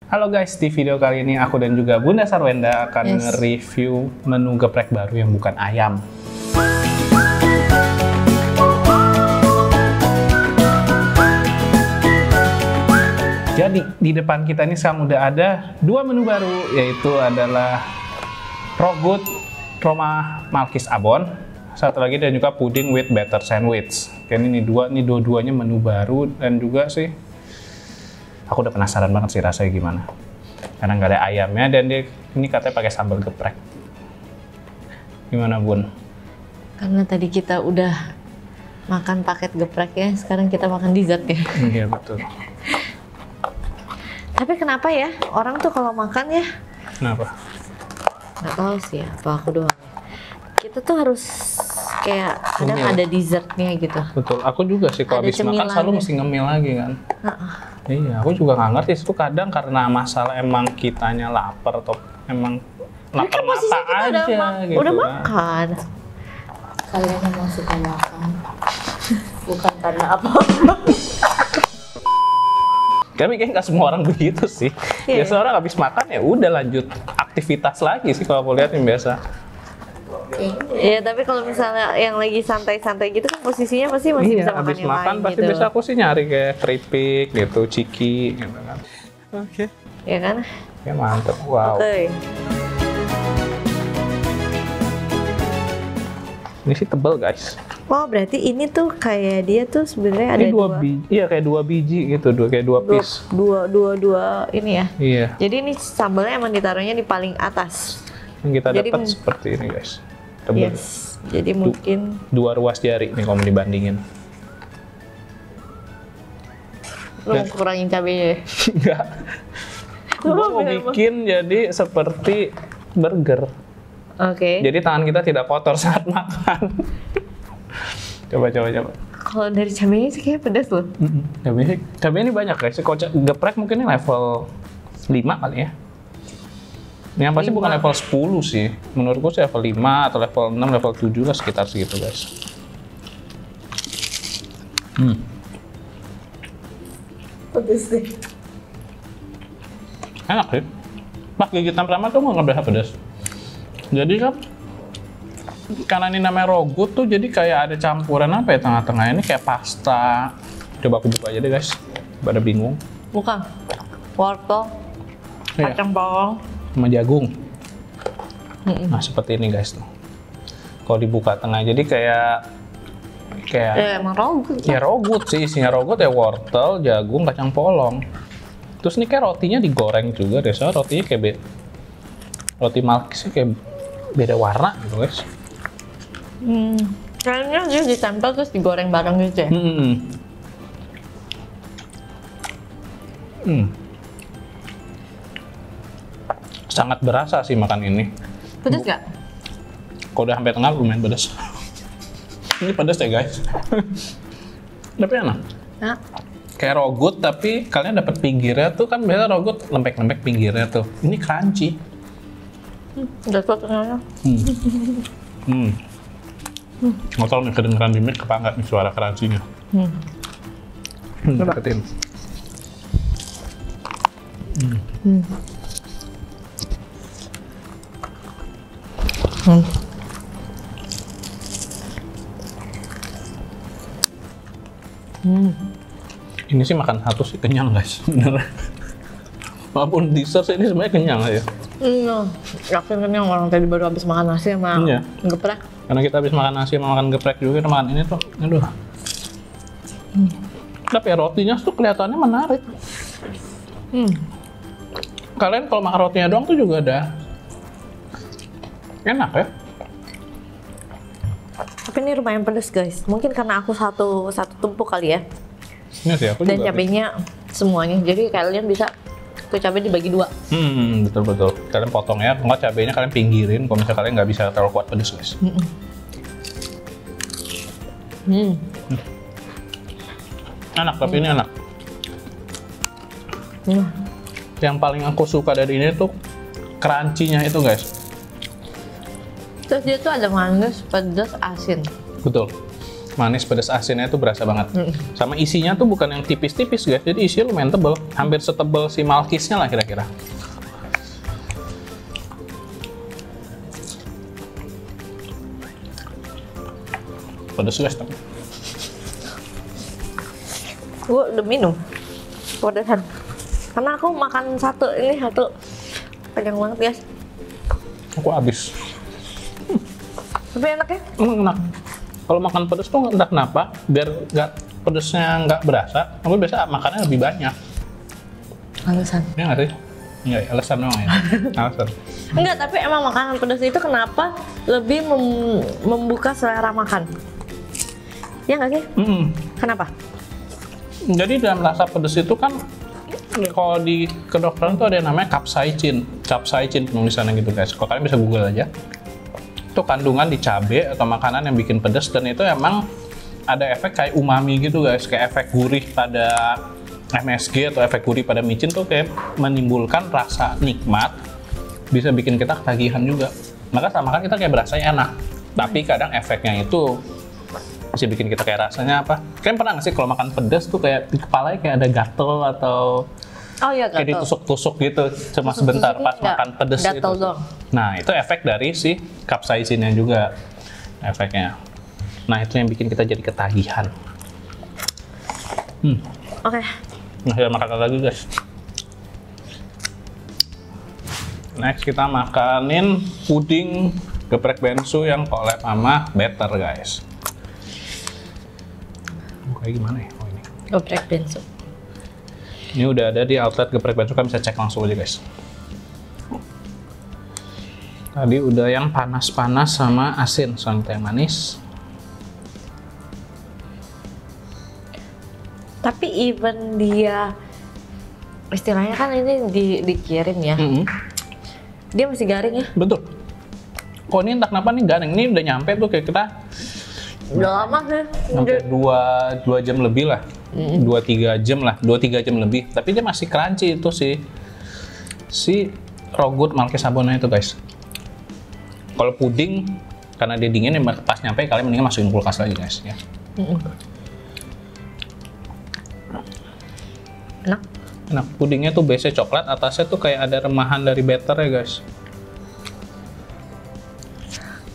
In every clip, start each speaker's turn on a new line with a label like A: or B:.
A: Halo guys, di video kali ini aku dan juga Bunda Sarwenda akan nge-review menu geprek baru yang bukan ayam. Jadi di depan kita ini sekarang udah ada dua menu baru, yaitu adalah Rogut Roma Malkis Abon, satu lagi dan juga puding with batter sandwich. Ini dua-duanya menu baru dan juga sih aku udah penasaran banget sih rasanya gimana. Karena nggak ada ayamnya dan ini katanya pakai sambal geprek. Gimana Bun?
B: Karena tadi kita udah makan paket gepreknya, sekarang kita makan dessert ya.
A: Iya betul.
B: Tapi kenapa ya orang tuh kalau makan ya?
A: Kenapa?
B: Nggak tahu sih ya, apa aku doang. Kita tuh harus kayak kadang ada dessertnya gitu.
A: Betul, aku juga sih kalau habis makan selalu mesti ngemil lagi kan. Iya, aku juga nggak ngerti itu kadang karena masalah emang kitanya lapar atau emang lapar mata aja gitu.
B: Udah makan.
C: Kalian emang suka makan, bukan karena apa.
A: Tapi kayaknya nggak semua orang begitu sih. Biasa orang habis makan ya udah lanjut aktivitas lagi sih kalau aku lihat yang biasa.
B: Iya, tapi kalau misalnya yang lagi santai-santai gitu kan posisinya pasti masih bisa makan
A: habis
B: yang
A: makan
B: lain
A: pasti
B: gitu.
A: biasa aku sih nyari kayak keripik gitu, ciki gitu kan. Oke.
B: Ya kan?
A: Ya mantep, wow.
B: Oke.
A: Ini sih tebel guys.
B: Oh, berarti ini tuh kayak dia tuh sebenarnya ada
A: Ini dua biji, iya kayak dua biji gitu, kayak dua piece.
B: Dua ini ya.
A: Iya.
B: Jadi ini sambalnya emang ditaruhnya di paling atas.
A: Yang kita
B: Jadi
A: dapat seperti ini guys. Tebel.
B: Yes. Jadi mungkin
A: Dua ruas jari nih kalau mau dibandingin.
B: lu mau kurangin cabenya ya?
A: Enggak. Gue mau bikin jadi seperti burger.
B: Oke.
A: Jadi tangan kita tidak kotor saat makan. Coba.
B: Kalau dari cabenya sih kayak pedas loh.
A: Cabenya ini banyak guys. Kalau geprek mungkin ini level 5 kali ya. Yang pasti bukan level 10 sih. Menurutku sih level 5 atau level 6, level 7 lah sekitar segitu guys.
C: Pedes deh.
A: Enak sih. Pas gigitan pertama tuh nggak berasa pedas. Jadi kan karena ini namanya rogut tuh jadi kayak ada campuran apa ya tengah-tengah ini kayak pasta. Coba aku buka aja deh guys. Pada bingung.
B: Bukan. Wortel, kacang bawang,
A: sama jagung. Nah seperti ini guys tuh. Kalau dibuka tengah jadi kayak
B: ya emang rogut.
A: ya rogut sih, isinya rogut ya wortel, jagung, kacang polong. Terus ini kayak rotinya digoreng juga deh, soalnya rotinya kayak roti Malkis kayak beda warna gitu guys.
B: Kayaknya dia ditempel terus digoreng bareng gitu ya.
A: Sangat berasa sih makan ini.
B: Pedas nggak?
A: Kalau udah sampai tengah lumayan pedas. Ini pedas ya guys. Tapi enak.
B: Nah.
A: Kayak rogut tapi kalian dapat pinggirnya tuh kan biasa rogut lembek-lembek pinggirnya tuh. Ini crunchy.
B: Udah tua ternyata.
A: Nggak tahu nih kedengeran di mic apa nggak nih suara crunchy-nya. Deketin. Ini sih makan satu sih kenyang guys, bener. Walaupun dessert ini sebenarnya kenyang aja.
B: Yakin kenyang orang tadi baru habis makan nasi sama geprek.
A: Karena kita habis makan nasi sama makan geprek juga, kita makan ini tuh, aduh. Tapi rotinya tuh kelihatannya menarik. Kalian kalau makan rotinya doang tuh juga ada enak ya.
B: Tapi ini lumayan pedas guys. Mungkin karena aku satu tumpuk kali ya.
A: Ini sih aku
B: dan
A: juga. Dan
B: cabenya semuanya. Jadi kalian bisa tuh cabai dibagi dua.
A: Betul. Kalian potong ya, enggak cabenya kalian pinggirin. Kalau misalnya kalian nggak bisa terlalu kuat pedas guys. Enak, tapi ini enak. Yang paling aku suka dari ini tuh crunchy-nya itu guys.
B: Terus dia tuh ada manis, pedas, asin.
A: Betul. Manis, pedas, asinnya itu berasa banget. Sama isinya tuh bukan yang tipis-tipis guys, jadi isinya lumayan tebel, hampir setebel si Malkisnya lah kira-kira. Pedas guys tapi.
B: Gue udah minum pedasan. Karena aku makan satu panjang banget guys.
A: Aku habis.
B: Tapi enak ya?
A: Enak. Kalau makan pedas tuh entah kenapa, biar nggak pedasnya nggak berasa, aku biasa makannya lebih banyak.
B: Alasan?
A: Ya nggak sih? Nggak, alasan doang ya. Alasan.
B: Enggak, tapi emang makanan pedas itu kenapa lebih membuka selera makan? Ya nggak sih? Kenapa?
A: Jadi dalam rasa pedas itu kan, kalau di kedokteran tuh ada yang namanya capsaicin penulisannya gitu guys. Kalau kalian bisa google aja. Itu kandungan di cabai atau makanan yang bikin pedas, dan itu emang ada efek kayak umami gitu guys, kayak efek gurih pada MSG atau efek gurih pada micin tuh kayak menimbulkan rasa nikmat, bisa bikin kita ketagihan juga. Maka sama kan kita kayak berasa enak, tapi kadang efeknya itu bisa bikin kita kayak rasanya apa? Kalian pernah nggak sih kalau makan pedas tuh kayak di kepalanya kayak ada gatel atau kayak ditusuk-tusuk gitu cuma sebentar pas makan pedas itu. Nah, itu efek dari si capsaicinnya juga efeknya. Nah, itu yang bikin kita jadi ketagihan.
B: Oke.
A: Nah, kita makan lagi guys. Next kita makanin puding geprek bensu yang collab sama Better guys. Kayak gimana ya? Oh ini.
B: Geprek bensu.
A: Ini udah ada di outlet geprek bensu, kalian bisa cek langsung aja guys. Tadi udah yang panas-panas sama asin, sama yang manis.
B: Tapi even dia istilahnya kan ini dikirim ya, dia masih garing ya?
A: Betul. Kok ini entah kenapa nih garing, ini udah nyampe tuh kayak kita
B: udah lama sih.
A: Sampai 2 jam lebih lah. 2-3 jam lah, 2-3 jam lebih. Tapi dia masih crunchy itu si Rogut Malkis Abonnya itu guys. Kalau puding karena dia dingin, pas nyampe kalian mendingan masukin kulkas lagi guys ya. Enak. Pudingnya tuh base coklat, atasnya tuh kayak ada remahan dari Better ya guys.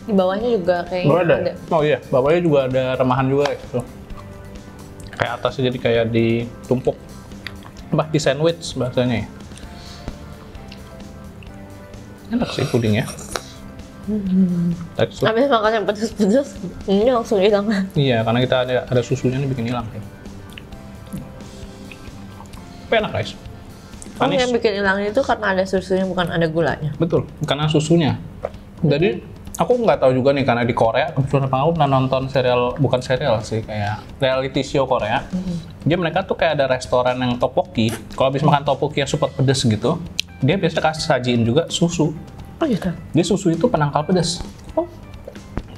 B: Di bawahnya juga kayaknya ada.
A: Oh iya, bawahnya juga ada remahan juga gitu. Kayak atasnya jadi kayak ditumpuk, di sandwich bahasanya ya. Enak sih pudingnya.
B: Habis makan yang pedas-pedas, ini langsung hilang.
A: Iya, karena kita ada susunya nih bikin hilang ya. Tapi enak guys. Manis.
B: Yang bikin hilang itu karena ada susunya, bukan ada gulanya.
A: Betul, karena susunya. Jadi aku nggak tahu juga nih, karena di Korea kebetulan aku pernah nonton bukan serial sih, kayak reality show Korea. Dia mereka tuh kayak ada restoran yang tteokbokki. Kalau habis makan tteokbokki yang super pedes gitu, dia biasanya kasih sajiin juga susu.
B: Oh gitu.
A: Dia susu itu penangkal pedas.
B: Oh.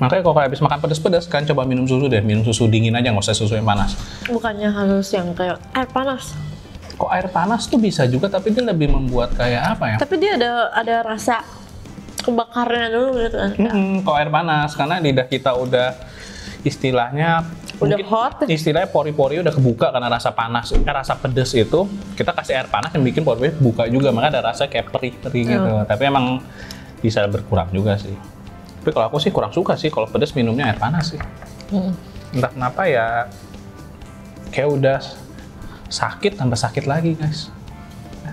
A: Makanya kalau habis makan pedas-pedas, kan coba minum susu deh, minum susu dingin aja, nggak usah susu yang panas.
B: Bukannya harus yang kayak air panas?
A: Kok air panas tuh bisa juga, tapi dia lebih membuat kayak apa ya?
B: Tapi dia ada rasa kebakarnya dulu gitu kan?
A: Kalau air panas, karena lidah kita udah istilahnya
B: udah hot.
A: Istilahnya pori-pori udah kebuka karena rasa panas, rasa pedes itu. Kita kasih air panas yang bikin pori-pori buka juga, maka ada rasa kayak perih-perih gitu. Tapi emang bisa berkurang juga sih. Tapi kalau aku sih kurang suka sih kalau pedes minumnya air panas sih. Entah kenapa ya, kayak udah sakit tambah sakit lagi guys.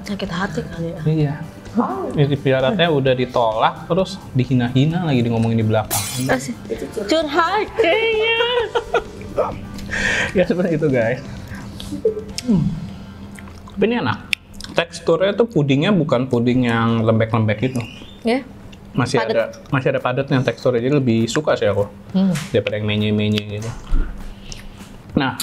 B: Sakit hati kali ya.
A: Iya. Jadi piaratnya udah ditolak, terus dihina-hina lagi, di ngomongin di belakang.
B: Curhat kayaknya.
A: Ya seperti itu guys. Tapi ini enak. Teksturnya tuh pudingnya bukan puding yang lembek-lembek gitu.
B: Ya.
A: Masih ada padatnya teksturnya, jadi lebih suka sih aku daripada yang menye-menye gitu. Nah,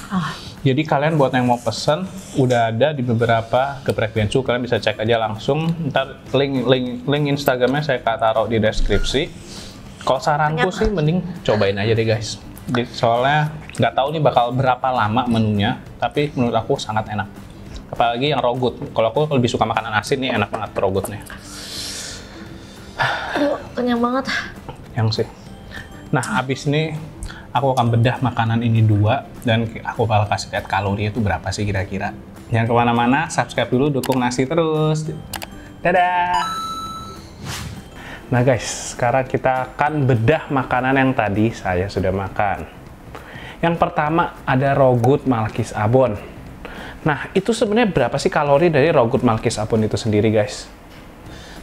A: jadi kalian buat yang mau pesen udah ada di beberapa geprek bensu, kalian bisa cek aja langsung. Ntar link Instagramnya saya taruh di deskripsi. Kalau saranku sih mending cobain aja deh guys. Soalnya nggak tahu nih bakal berapa lama menunya, tapi menurut aku sangat enak. Apalagi yang rogut. Kalau aku lebih suka makanan asin nih, enak banget rogutnya.
B: Aduh, kenyang banget.
A: Yang sih. Nah, abis ini aku akan bedah makanan ini dua, dan aku bakal kasih lihat kalori itu berapa sih kira-kira. Jangan kemana-mana, subscribe dulu, dukung Nasi terus. Dadah! Nah guys, sekarang kita akan bedah makanan yang tadi saya sudah makan. Yang pertama ada Raw Good Malkis Abon. Nah, itu sebenarnya berapa sih kalori dari Raw Good Malkis Abon itu sendiri guys?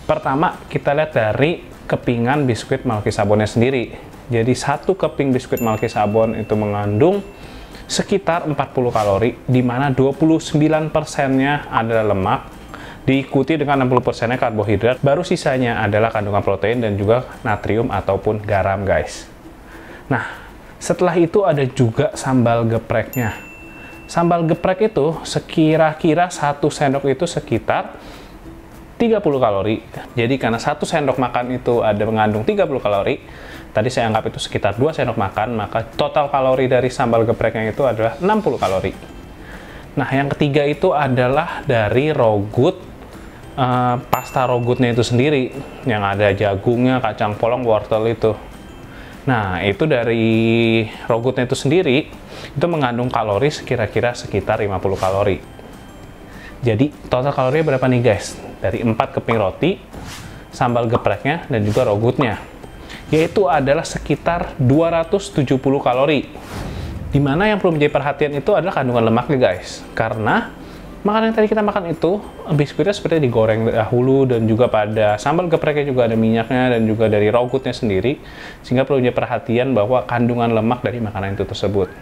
A: Pertama, kita lihat dari kepingan biskuit Malkis Abonnya sendiri. Jadi satu keping biskuit Malkis Abon itu mengandung sekitar 40 kalori, di mana 29%-nya adalah lemak, diikuti dengan 60%-nya karbohidrat, baru sisanya adalah kandungan protein dan juga natrium ataupun garam guys. Nah, setelah itu ada juga sambal gepreknya. Sambal geprek itu sekira-kira 1 sendok itu sekitar 30 kalori. Jadi karena 1 sendok makan itu ada mengandung 30 kalori, tadi saya anggap itu sekitar 2 sendok makan, maka total kalori dari sambal gepreknya itu adalah 60 kalori. Nah, yang ketiga itu adalah dari Raw Good, pasta Raw Good-nya itu sendiri, yang ada jagungnya, kacang polong, wortel itu. Nah, itu dari Raw Good-nya itu sendiri, itu mengandung kalori kira-kira sekitar 50 kalori. Jadi, total kalori berapa nih guys? Dari 4 keping roti, sambal gepreknya, dan juga Raw Good-nya. Yaitu adalah sekitar 270 kalori. Dimana yang perlu menjadi perhatian itu adalah kandungan lemaknya guys. Karena makanan yang tadi kita makan itu, biskuitnya seperti digoreng dahulu, dan juga pada sambal gepreknya juga ada minyaknya, dan juga dari Raw Good-nya sendiri, sehingga perlu menjadi perhatian bahwa kandungan lemak dari makanan itu tersebut.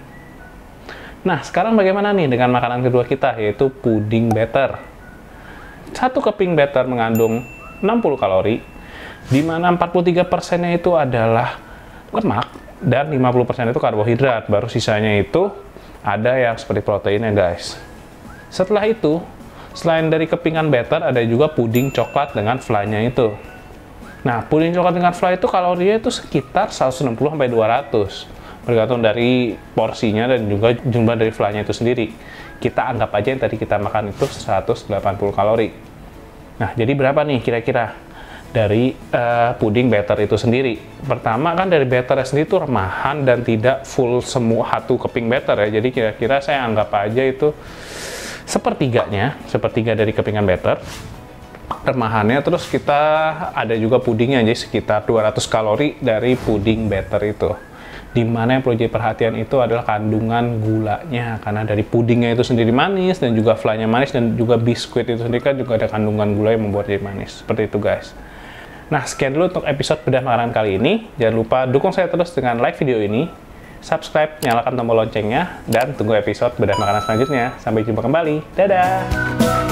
A: Nah, sekarang bagaimana nih dengan makanan kedua kita, yaitu puding batter. Satu keping batter mengandung 60 kalori, di mana 43%-nya itu adalah lemak, dan 50% itu karbohidrat, baru sisanya itu ada yang seperti proteinnya guys. Setelah itu, selain dari kepingan batter, ada juga puding coklat dengan fly-nya itu. Nah, puding coklat dengan fly itu kalorinya itu sekitar 160-200, bergantung dari porsinya dan juga jumlah dari fly-nya itu sendiri. Kita anggap aja yang tadi kita makan itu 180 kalori. Nah, jadi berapa nih kira-kira dari puding batter itu sendiri? Pertama kan dari batternya sendiri itu remahan dan tidak full semua satu keping batter ya. Jadi kira-kira saya anggap aja itu sepertiga dari kepingan batter, remahannya. Terus kita ada juga pudingnya, jadi sekitar 200 kalori dari puding batter itu. Dimana yang perlu jadi perhatian itu adalah kandungan gulanya, karena dari pudingnya itu sendiri manis, dan juga fly-nya manis, dan juga biskuit itu sendiri kan juga ada kandungan gula yang membuat jadi manis. Seperti itu guys. Nah, sekian dulu untuk episode bedah makanan kali ini. Jangan lupa dukung saya terus dengan like video ini, subscribe, nyalakan tombol loncengnya, dan tunggu episode bedah makanan selanjutnya. Sampai jumpa kembali. Dadah!